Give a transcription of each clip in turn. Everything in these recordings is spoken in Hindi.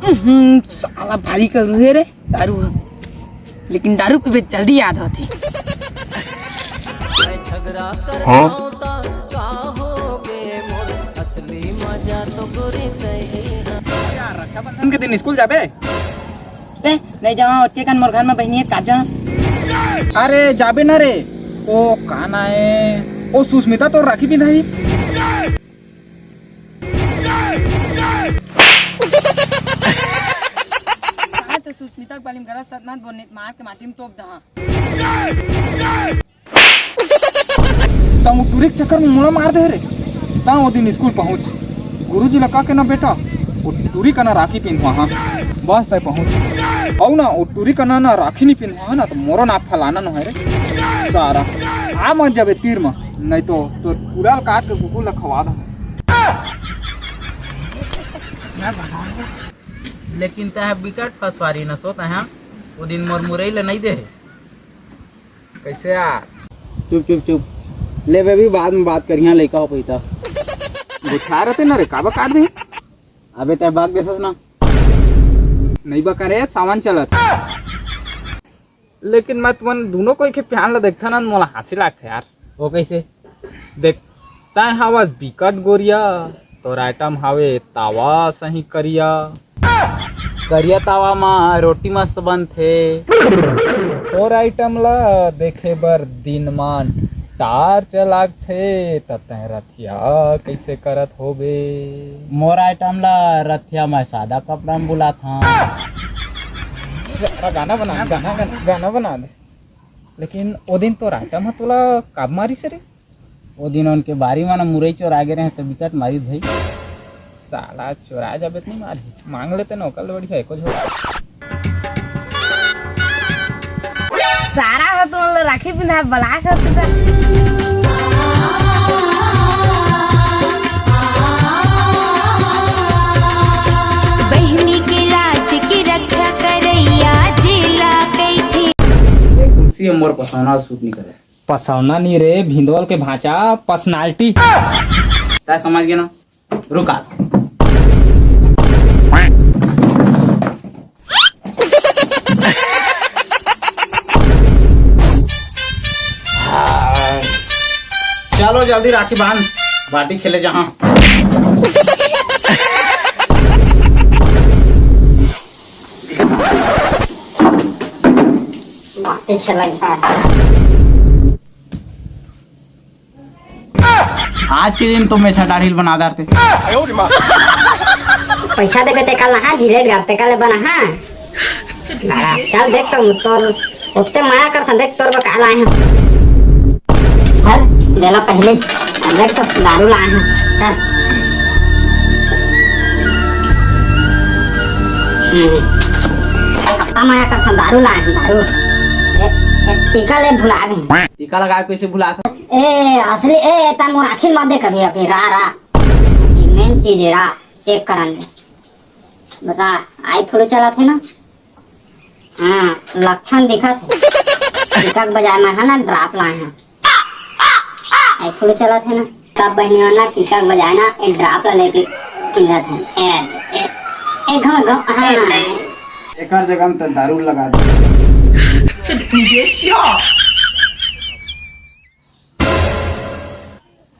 साला भारी कर रे दारू, लेकिन दारू पीबे जल्दी याद होती। रक्षाबंधन के दिन स्कूल जाबे? नहीं जाओ, ओते कन मोर घर में बहनी है काजा। अरे जाबे ना रे, ओ काना है ओ सुष्मिता तो राखी पिंधाई। तो सुष्मिता बालिम घर सतनाथ बोने मार के माटी में तोप दहा। तम टूरी के चक्कर में मुड़ा मार दे रे। ता वो दिन स्कूल पहुंच, गुरुजी लगा के ना बेटा वो टूरी का ना राखी पिंधवा। हाँ बस तय पहुंच औ ना, वो टूरी का ना राखी नहीं पिंधवा ना तो मोरो ना फलाना न है रे सारा। आ मत जाबे तीर में, नहीं तो पूरा काट के कुकुर खवा दा। लेकिन तह विकट फसवारी न सोता है वो दिन मोर मुरई ले नहीं दे। कैसे यार? चुप चुप चुप ले बेबी, बाद में बात करिया लइका हो पैसा बुझा रहते ना रे, काबा काट दे। अबे तय भाग देसस ना, नहीं बा करे सामान चलत। लेकिन मैं तुमन दोनों को एक प्यान ला देखता ना मोला हंसी लागथे यार। वो कैसे? देखता है हवा बिकट गोरिया, तोर आइटम हावे तावा सही करिया। करिया तावा में रोटी मस्त बनथे। और आइटम ला देखे बर दिन मान टार्च लागथे, ततः रथिया कैसे करत होबे। मोर आइटम ला रथिया में सादा कपड़ा में बुला था। गाना बना दे। लेकिन ओ दिन तो आइटम है तोला कब मारी से रे? वो दिन उनके बारी में मुरई चोर आगे रहे तो विकट मारी भाई। साला चोरा जाबे नहीं मारी, मांग लेते ना कल बड़ी है कुछ हो। सारा हो तो राखी पिंधा बला सकते। बहनी के लाज की रक्षा करैया जिला कई थी। एक कुर्सी मोर पसौना सूट नहीं करे। पसौना नहीं रे, भिंदोल के भांचा पर्सनालिटी। तय समझ गया ना, रुका। चलो जल्दी राखी बांध, बाटी खेले जहाँ। बाटी खेला आज के दिन तो मैं छठा ढील बना दारते। पैसा देबे ते कल हां जिलेट गाते कल बना हां। चल देख तो तोर ओते माया कर देख तोर काल आए हैं। चल देला पहले देख तो दारू लाए हैं। चल माया कर दारू लाए हैं। दारू टीका ले भुला गए। टीका लगा के कैसे भुला था? ए असली ए ता मोर आखिर मत दे कभी अभी रा मेन चीज है रा चेक कराने। बता आई फोटो चला थे ना। हाँ लक्षण दिखा थे टीका बजाय में है ना ड्राप लाए हैं। आई फोटो चला थे ना, सब बहने ना टीका बजाय ना ए ड्राप ला लेके किंदा थे। ए घो हाँ एक हर जगह में दारू लगा दे।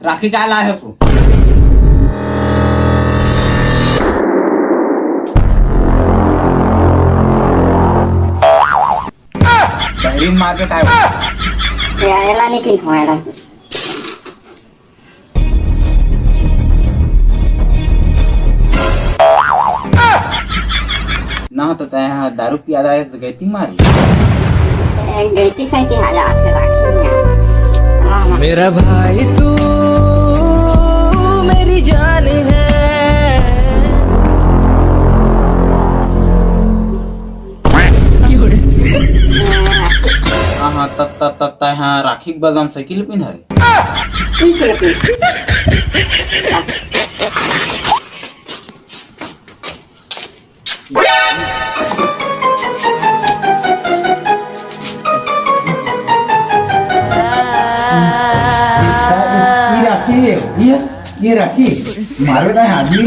राखी का लाए है उसको? बहरीन मार के काय एला नहीं पिन होएला। ना तो तय दारू पियादा है तो गैती मारी। गलती से ही हाल आज के राखी मेरा भाई तू मेरी जान है। हाँ तब हाँ राखी के बदनाम साइकिल पिंधा है। ये राखी मारे आदमी